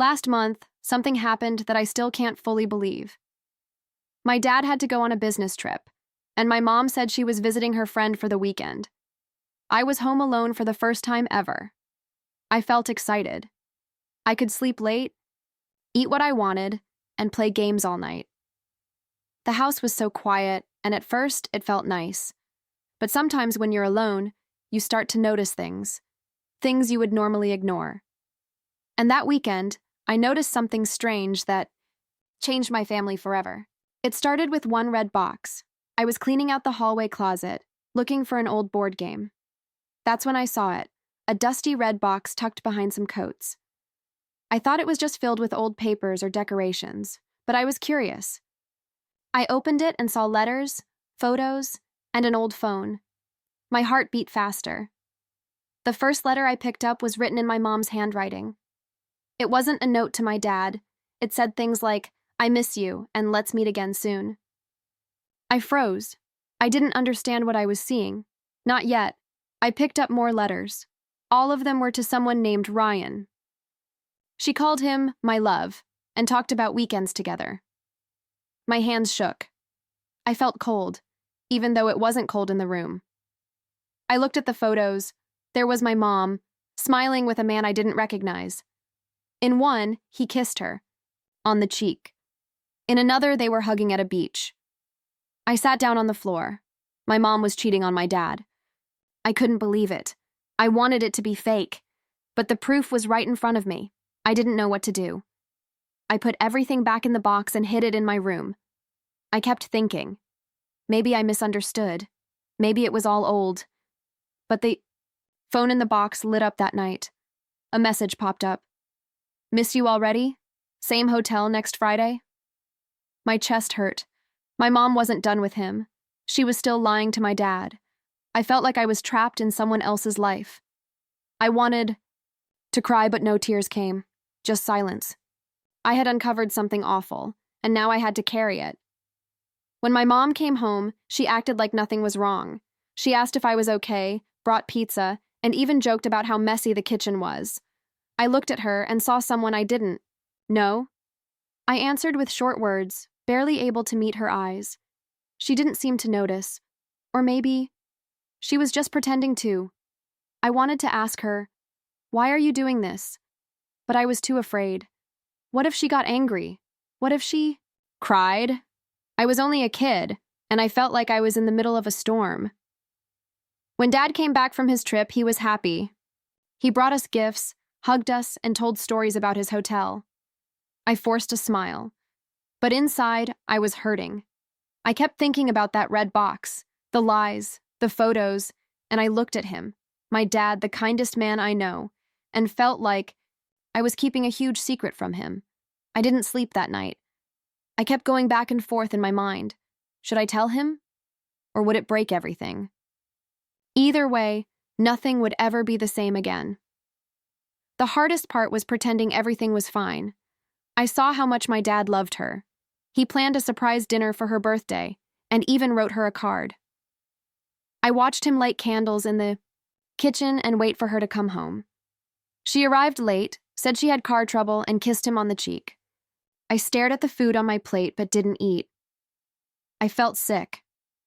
Last month, something happened that I still can't fully believe. My dad had to go on a business trip, and my mom said she was visiting her friend for the weekend. I was home alone for the first time ever. I felt excited. I could sleep late, eat what I wanted, and play games all night. The house was so quiet, and at first it felt nice. But sometimes when you're alone, you start to notice things you would normally ignore. And that weekend, I noticed something strange that changed my family forever. It started with one red box. I was cleaning out the hallway closet, looking for an old board game. That's when I saw it, a dusty red box tucked behind some coats. I thought it was just filled with old papers or decorations, but I was curious. I opened it and saw letters, photos, and an old phone. My heart beat faster. The first letter I picked up was written in my mom's handwriting. It wasn't a note to my dad. It said things like, "I miss you, and let's meet again soon." I froze. I didn't understand what I was seeing. Not yet. I picked up more letters. All of them were to someone named Ryan. She called him my love and talked about weekends together. My hands shook. I felt cold, even though it wasn't cold in the room. I looked at the photos. There was my mom, smiling with a man I didn't recognize. In one, he kissed her, on the cheek. In another, they were hugging at a beach. I sat down on the floor. My mom was cheating on my dad. I couldn't believe it. I wanted it to be fake, but the proof was right in front of me. I didn't know what to do. I put everything back in the box and hid it in my room. I kept thinking. Maybe I misunderstood. Maybe it was all old. But the phone in the box lit up that night. A message popped up. "Miss you already? Same hotel next Friday?" My chest hurt. My mom wasn't done with him. She was still lying to my dad. I felt like I was trapped in someone else's life. I wanted to cry, but no tears came. Just silence. I had uncovered something awful, and now I had to carry it. When my mom came home, she acted like nothing was wrong. She asked if I was okay, brought pizza, and even joked about how messy the kitchen was. I looked at her and saw someone I didn't know. I answered with short words, barely able to meet her eyes. She didn't seem to notice. Or maybe she was just pretending to. I wanted to ask her, "Why are you doing this?" But I was too afraid. What if she got angry? What if she cried? I was only a kid, and I felt like I was in the middle of a storm. When Dad came back from his trip, he was happy. He brought us gifts, hugged us, and told stories about his hotel. I forced a smile. But inside, I was hurting. I kept thinking about that red box, the lies, the photos, and I looked at him, my dad, the kindest man I know, and felt like I was keeping a huge secret from him. I didn't sleep that night. I kept going back and forth in my mind. Should I tell him? Or would it break everything? Either way, nothing would ever be the same again. The hardest part was pretending everything was fine. I saw how much my dad loved her. He planned a surprise dinner for her birthday, and even wrote her a card. I watched him light candles in the kitchen and wait for her to come home. She arrived late, said she had car trouble, and kissed him on the cheek. I stared at the food on my plate but didn't eat. I felt sick.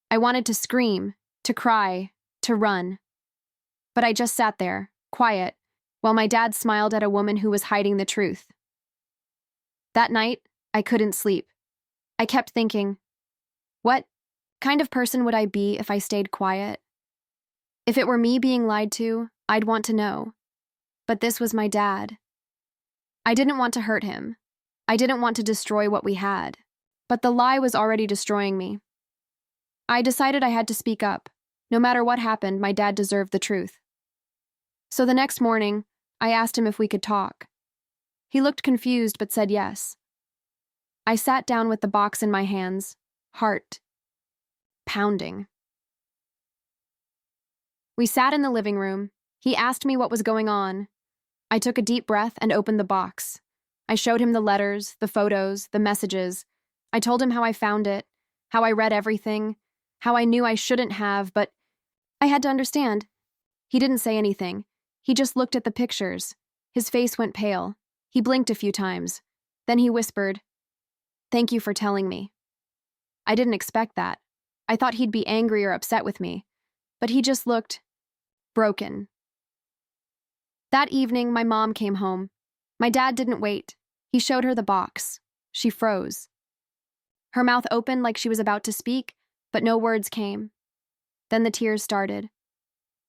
I wanted to scream, to cry, to run. But I just sat there, quiet, while my dad smiled at a woman who was hiding the truth. That night, I couldn't sleep. I kept thinking, what kind of person would I be if I stayed quiet? If it were me being lied to, I'd want to know. But this was my dad. I didn't want to hurt him. I didn't want to destroy what we had. But the lie was already destroying me. I decided I had to speak up. No matter what happened, my dad deserved the truth. So the next morning, I asked him if we could talk. He looked confused but said yes. I sat down with the box in my hands, heart pounding. We sat in the living room. He asked me what was going on. I took a deep breath and opened the box. I showed him the letters, the photos, the messages. I told him how I found it, how I read everything, how I knew I shouldn't have, but I had to understand. He didn't say anything. He just looked at the pictures. His face went pale. He blinked a few times. Then he whispered, "Thank you for telling me." I didn't expect that. I thought he'd be angry or upset with me, but he just looked broken. That evening, my mom came home. My dad didn't wait. He showed her the box. She froze. Her mouth opened like she was about to speak, but no words came. Then the tears started.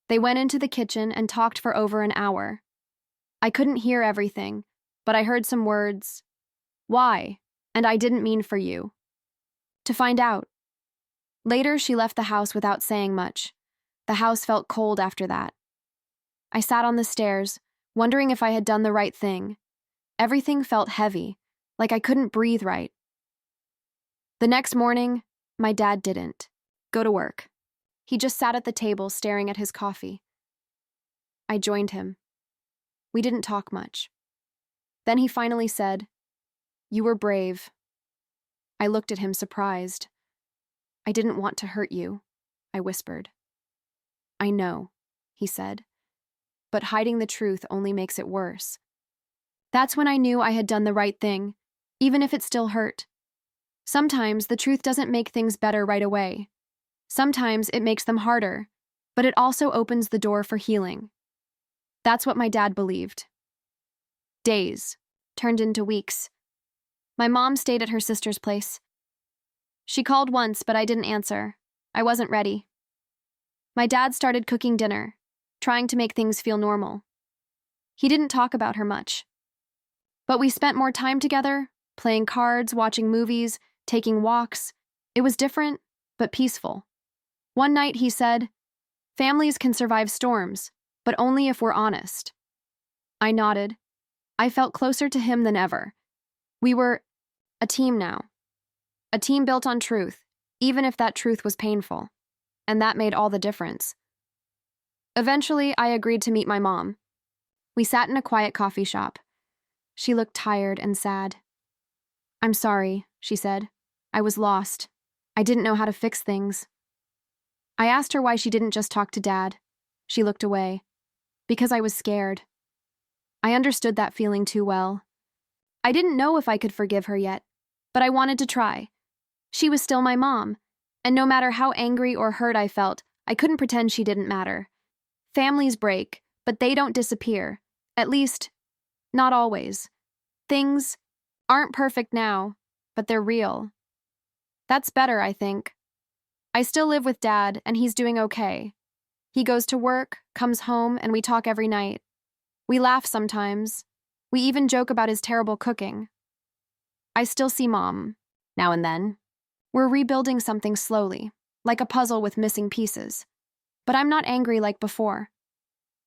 They went into the kitchen and talked for over an hour. I couldn't hear everything, but I heard some words. "Why?" And "I didn't mean for you." To find out. Later, she left the house without saying much. The house felt cold after that. I sat on the stairs, wondering if I had done the right thing. Everything felt heavy, like I couldn't breathe right. The next morning, my dad didn't go to work. He just sat at the table staring at his coffee. I joined him. We didn't talk much. Then he finally said, "You were brave." I looked at him surprised. "I didn't want to hurt you," I whispered. "I know," he said, "but hiding the truth only makes it worse." That's when I knew I had done the right thing, even if it still hurt. Sometimes the truth doesn't make things better right away. Sometimes it makes them harder, but it also opens the door for healing. That's what my dad believed. Days turned into weeks. My mom stayed at her sister's place. She called once, but I didn't answer. I wasn't ready. My dad started cooking dinner, trying to make things feel normal. He didn't talk about her much. But we spent more time together, playing cards, watching movies, taking walks. It was different, but peaceful. One night he said, "Families can survive storms, but only if we're honest." I nodded. I felt closer to him than ever. We were a team now. A team built on truth, even if that truth was painful. And that made all the difference. Eventually, I agreed to meet my mom. We sat in a quiet coffee shop. She looked tired and sad. "I'm sorry," she said. "I was lost. I didn't know how to fix things." I asked her why she didn't just talk to Dad. She looked away. "Because I was scared." I understood that feeling too well. I didn't know if I could forgive her yet, but I wanted to try. She was still my mom, and no matter how angry or hurt I felt, I couldn't pretend she didn't matter. Families break, but they don't disappear. At least, not always. Things aren't perfect now, but they're real. That's better, I think. I still live with Dad, and he's doing okay. He goes to work, comes home, and we talk every night. We laugh sometimes. We even joke about his terrible cooking. I still see Mom, now and then. We're rebuilding something slowly, like a puzzle with missing pieces. But I'm not angry like before.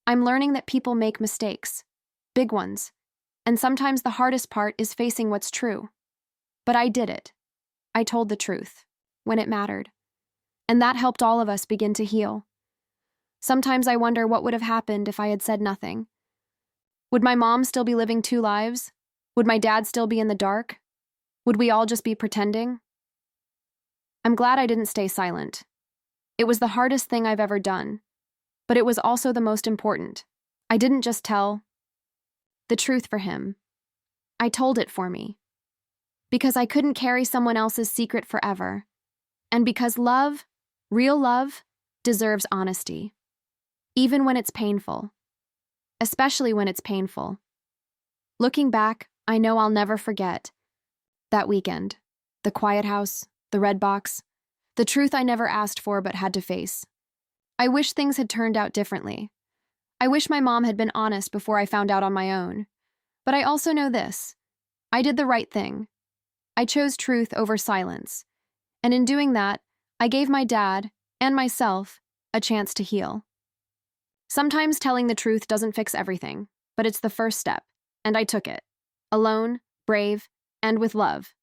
I'm learning that people make mistakes, big ones, and sometimes the hardest part is facing what's true. But I did it. I told the truth, when it mattered. And that helped all of us begin to heal. Sometimes I wonder what would have happened if I had said nothing. Would my mom still be living two lives? Would my dad still be in the dark? Would we all just be pretending? I'm glad I didn't stay silent. It was the hardest thing I've ever done, but it was also the most important. I didn't just tell the truth for him. I told it for me. Because I couldn't carry someone else's secret forever. And because love, real love, deserves honesty. Even when it's painful. Especially when it's painful. Looking back, I know I'll never forget that weekend. The quiet house, the red box, the truth I never asked for but had to face. I wish things had turned out differently. I wish my mom had been honest before I found out on my own. But I also know this. I did the right thing. I chose truth over silence. And in doing that, I gave my dad, and myself, a chance to heal. Sometimes telling the truth doesn't fix everything, but it's the first step, and I took it. Alone, brave, and with love.